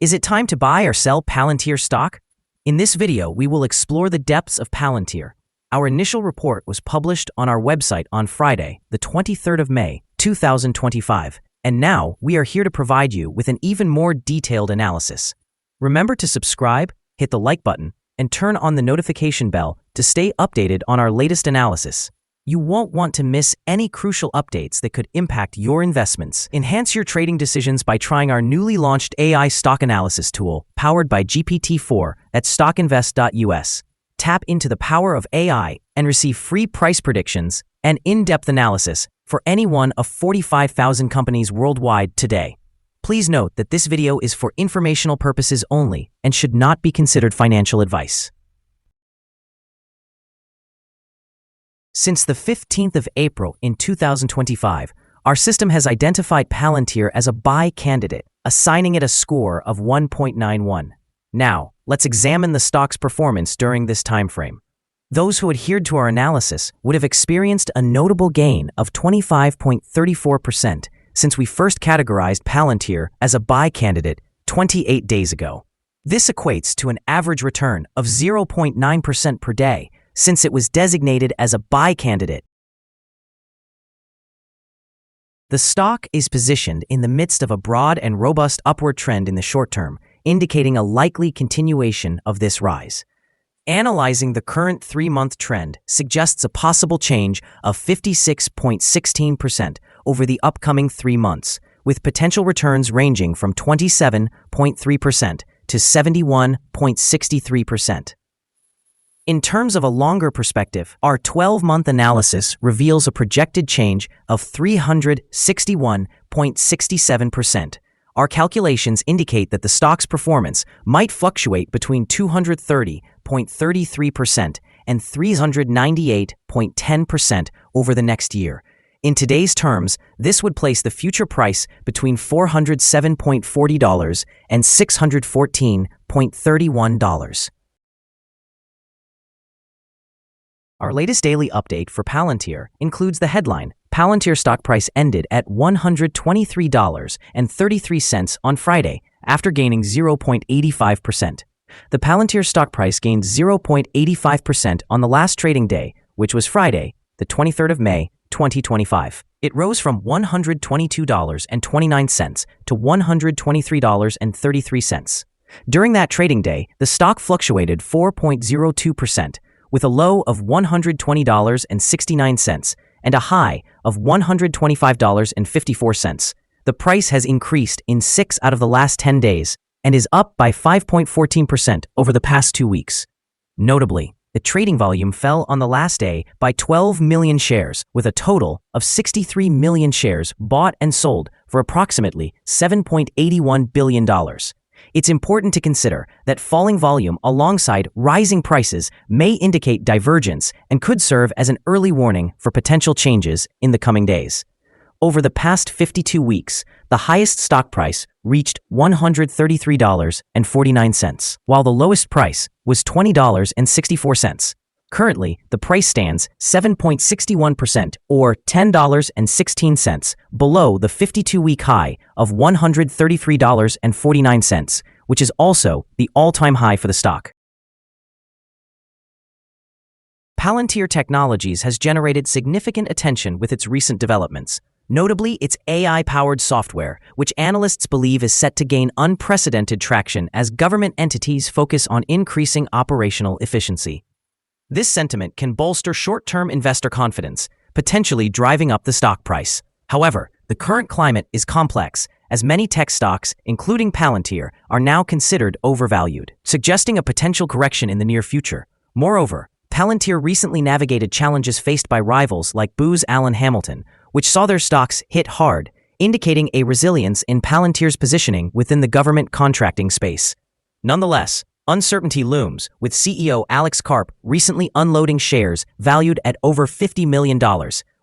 Is it time to buy or sell Palantir stock? In this video, we will explore the depths of Palantir. Our initial report was published on our website on Friday, the 23rd of May, 2025, and now we are here to provide you with an even more detailed analysis. Remember to subscribe, hit the like button, and turn on the notification bell to stay updated on our latest analysis. You won't want to miss any crucial updates that could impact your investments. Enhance your trading decisions by trying our newly launched AI stock analysis tool, powered by GPT-4 at StockInvest.us. Tap into the power of AI and receive free price predictions and in-depth analysis for any one of 45,000 companies worldwide today. Please note that this video is for informational purposes only and should not be considered financial advice. Since the 15th of April in 2025, our system has identified Palantir as a buy candidate, assigning it a score of 1.91. Now, let's examine the stock's performance during this time frame. Those who adhered to our analysis would have experienced a notable gain of 25.34% since we first categorized Palantir as a buy candidate 28 days ago. This equates to an average return of 0.9% per day since it was designated as a buy candidate. The stock is positioned in the midst of a broad and robust upward trend in the short term, indicating a likely continuation of this rise. Analyzing the current 3-month trend suggests a possible change of 56.16% over the upcoming 3 months, with potential returns ranging from 27.3% to 71.63%. In terms of a longer perspective, our 12-month analysis reveals a projected change of 361.67%. Our calculations indicate that the stock's performance might fluctuate between 230.33% and 398.10% over the next year. In today's terms, this would place the future price between $407.40 and $614.31. Our latest daily update for Palantir includes the headline: Palantir stock price ended at $123.33 on Friday, after gaining 0.85%. The Palantir stock price gained 0.85% on the last trading day, which was Friday, the 23rd of May, 2025. It rose from $122.29 to $123.33. During that trading day, the stock fluctuated 4.02%, with a low of $120.69 and a high of $125.54. The price has increased in 6 out of the last 10 days and is up by 5.14% over the past 2 weeks. Notably, the trading volume fell on the last day by 12 million shares, with a total of 63 million shares bought and sold for approximately $7.81 billion. It's important to consider that falling volume alongside rising prices may indicate divergence and could serve as an early warning for potential changes in the coming days. Over the past 52 weeks, the highest stock price reached $133.49, while the lowest price was $20.64. Currently, the price stands 7.61% or $10.16 below the 52-week high of $133.49, which is also the all-time high for the stock. Palantir Technologies has generated significant attention with its recent developments, notably its AI-powered software, which analysts believe is set to gain unprecedented traction as government entities focus on increasing operational efficiency. This sentiment can bolster short-term investor confidence, potentially driving up the stock price. However, the current climate is complex, as many tech stocks, including Palantir, are now considered overvalued, suggesting a potential correction in the near future. Moreover, Palantir recently navigated challenges faced by rivals like Booz Allen Hamilton, which saw their stocks hit hard, indicating a resilience in Palantir's positioning within the government contracting space. Nonetheless, uncertainty looms, with CEO Alex Karp recently unloading shares valued at over $50 million,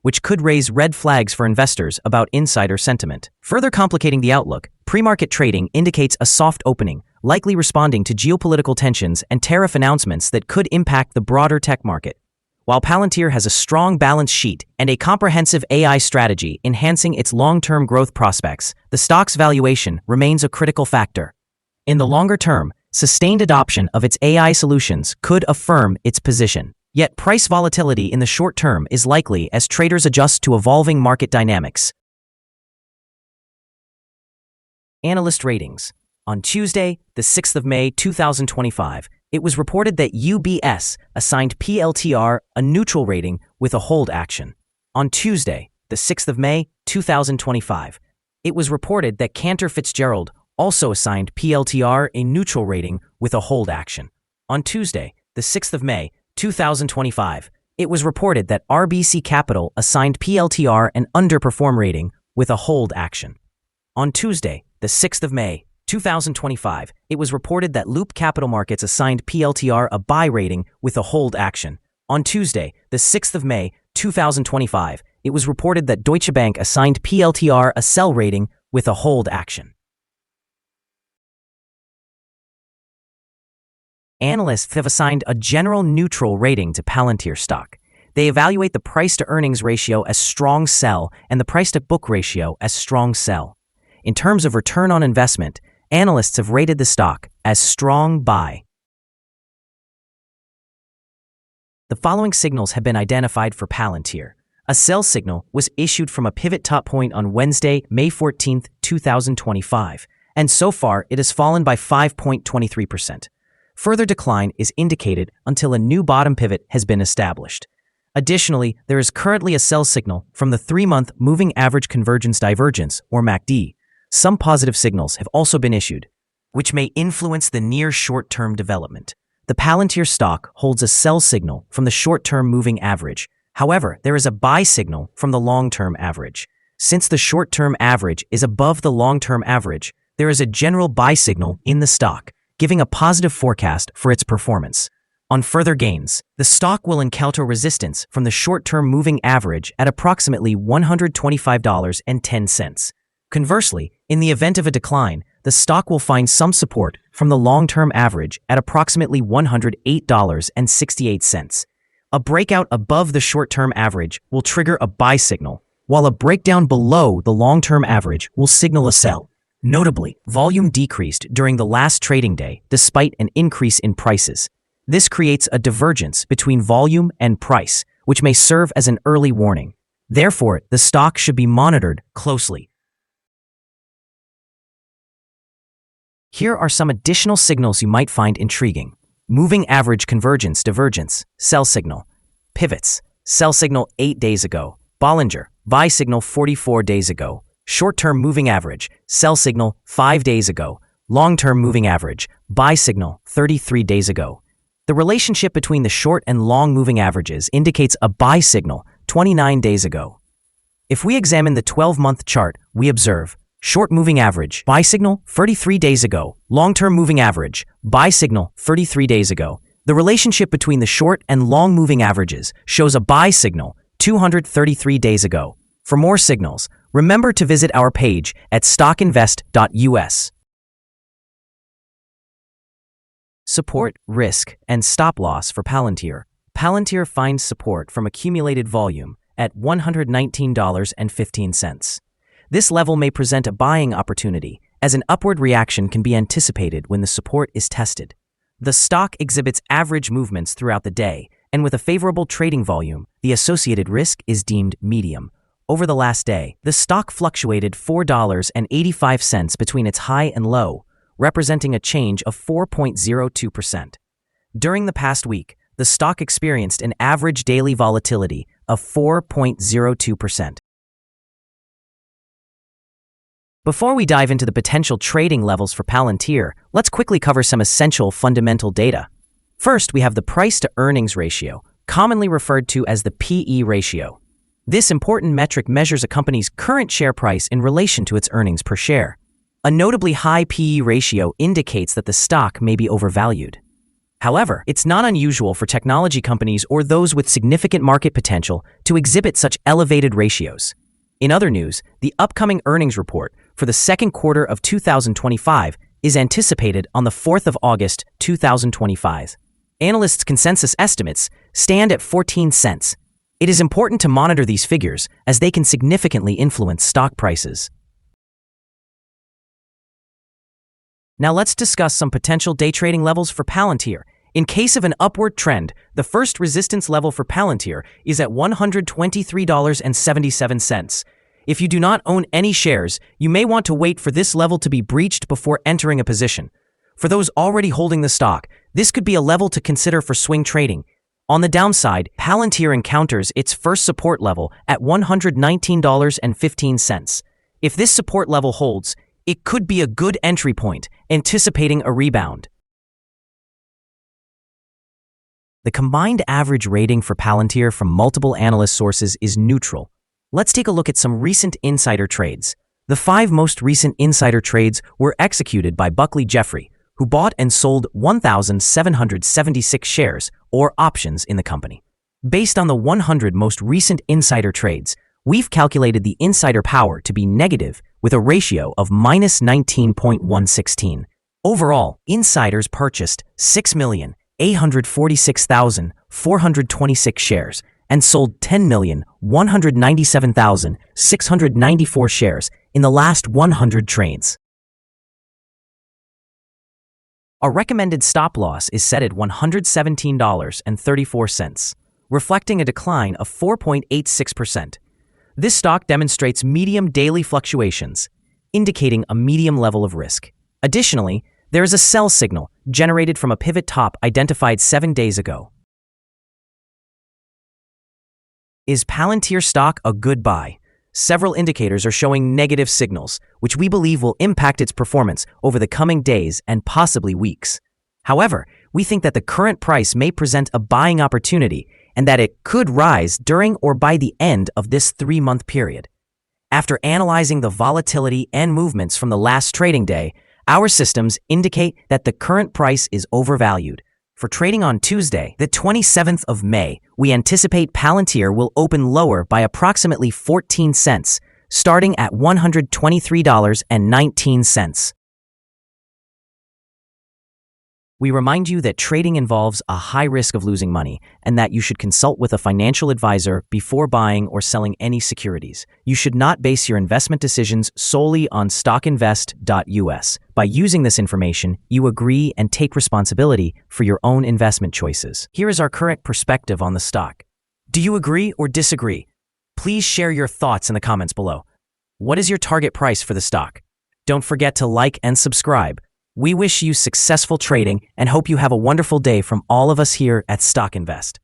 which could raise red flags for investors about insider sentiment. Further complicating the outlook, pre-market trading indicates a soft opening, likely responding to geopolitical tensions and tariff announcements that could impact the broader tech market. While Palantir has a strong balance sheet and a comprehensive AI strategy enhancing its long-term growth prospects, the stock's valuation remains a critical factor. In the longer term, sustained adoption of its AI solutions could affirm its position. Yet price volatility in the short term is likely as traders adjust to evolving market dynamics. Analyst ratings. On Tuesday, the 6th of May 2025, it was reported that UBS assigned PLTR a neutral rating with a hold action. On Tuesday, the 6th of May 2025, it was reported that Cantor Fitzgerald also assigned PLTR a neutral rating with a hold action. On Tuesday, the 6th of May 2025, it was reported that RBC Capital assigned PLTR an underperform rating with a hold action. On Tuesday, the 6th of May 2025, it was reported that Loop Capital Markets assigned PLTR a buy rating with a hold action. On Tuesday, the 6th of May 2025, it was reported that Deutsche Bank assigned PLTR a sell rating with a hold action. Analysts have assigned a general neutral rating to Palantir stock. They evaluate the price-to-earnings ratio as strong sell and the price-to-book ratio as strong sell. In terms of return on investment, analysts have rated the stock as strong buy. The following signals have been identified for Palantir. A sell signal was issued from a pivot top point on Wednesday, May 14, 2025, and so far it has fallen by 5.23%. Further decline is indicated until a new bottom pivot has been established. Additionally, there is currently a sell signal from the 3-month Moving Average Convergence Divergence, or MACD. Some positive signals have also been issued, which may influence the near short-term development. The Palantir stock holds a sell signal from the short-term moving average. However, there is a buy signal from the long-term average. Since the short-term average is above the long-term average, there is a general buy signal in the stock, giving a positive forecast for its performance. On further gains, the stock will encounter resistance from the short-term moving average at approximately $125.10. Conversely, in the event of a decline, the stock will find some support from the long-term average at approximately $108.68. A breakout above the short-term average will trigger a buy signal, while a breakdown below the long-term average will signal a sell. Notably, volume decreased during the last trading day despite an increase in prices. This creates a divergence between volume and price, which may serve as an early warning. Therefore, the stock should be monitored closely. Here are some additional signals you might find intriguing. Moving Average Convergence Divergence, sell signal. Pivots, sell signal 8 days ago. Bollinger, buy signal 44 days ago. Short-term moving average, sell signal 5 days ago. Long-term moving average, buy signal 33 days ago. The relationship between the short and long moving averages indicates a buy signal 29 days ago. If we examine the 12-month chart, we observe short moving average, buy signal 33 days ago. Long-term moving average, buy signal 33 days ago. The relationship between the short and long moving averages shows a buy signal 233 days ago. For more signals, remember to visit our page at StockInvest.us. Support, risk, and stop loss for Palantir. Palantir finds support from accumulated volume at $119.15. This level may present a buying opportunity, as an upward reaction can be anticipated when the support is tested. The stock exhibits average movements throughout the day, and with a favorable trading volume, the associated risk is deemed medium. Over the last day, the stock fluctuated $4.85 between its high and low, representing a change of 4.02%. During the past week, the stock experienced an average daily volatility of 4.02%. Before we dive into the potential trading levels for Palantir, let's quickly cover some essential fundamental data. First, we have the price-to-earnings ratio, commonly referred to as the PE ratio. This important metric measures a company's current share price in relation to its earnings per share. A notably high PE ratio indicates that the stock may be overvalued. However, it's not unusual for technology companies or those with significant market potential to exhibit such elevated ratios. In other news, the upcoming earnings report for the second quarter of 2025 is anticipated on the 4th of August, 2025. Analysts' consensus estimates stand at 14 cents. It is important to monitor these figures as they can significantly influence stock prices. Now let's discuss some potential day trading levels for Palantir. In case of an upward trend, the first resistance level for Palantir is at $123.77. If you do not own any shares, you may want to wait for this level to be breached before entering a position. For those already holding the stock, this could be a level to consider for swing trading. On the downside, Palantir encounters its first support level at $119.15. If this support level holds, it could be a good entry point, anticipating a rebound. The combined average rating for Palantir from multiple analyst sources is neutral. Let's take a look at some recent insider trades. The 5 most recent insider trades were executed by Buckley Jeffrey, who bought and sold 1,776 shares or options in the company. Based on the 100 most recent insider trades, we've calculated the insider power to be negative with a ratio of -19.116. Overall, insiders purchased 6,846,426 shares and sold 10,197,694 shares in the last 100 trades. Our recommended stop loss is set at $117.34, reflecting a decline of 4.86%. This stock demonstrates medium daily fluctuations, indicating a medium level of risk. Additionally, there is a sell signal generated from a pivot top identified 7 days ago. Is Palantir stock a good buy? Several indicators are showing negative signals, which we believe will impact its performance over the coming days and possibly weeks. However, we think that the current price may present a buying opportunity and that it could rise during or by the end of this 3-month period. After analyzing the volatility and movements from the last trading day, our systems indicate that the current price is overvalued. For trading on Tuesday, the 27th of May, we anticipate Palantir will open lower by approximately 14 cents, starting at $123.19. We remind you that trading involves a high risk of losing money and that you should consult with a financial advisor before buying or selling any securities. You should not base your investment decisions solely on StockInvest.us. By using this information, you agree and take responsibility for your own investment choices. Here is our current perspective on the stock. Do you agree or disagree? Please share your thoughts in the comments below. What is your target price for the stock? Don't forget to like and subscribe. We wish you successful trading and hope you have a wonderful day from all of us here at StockInvest.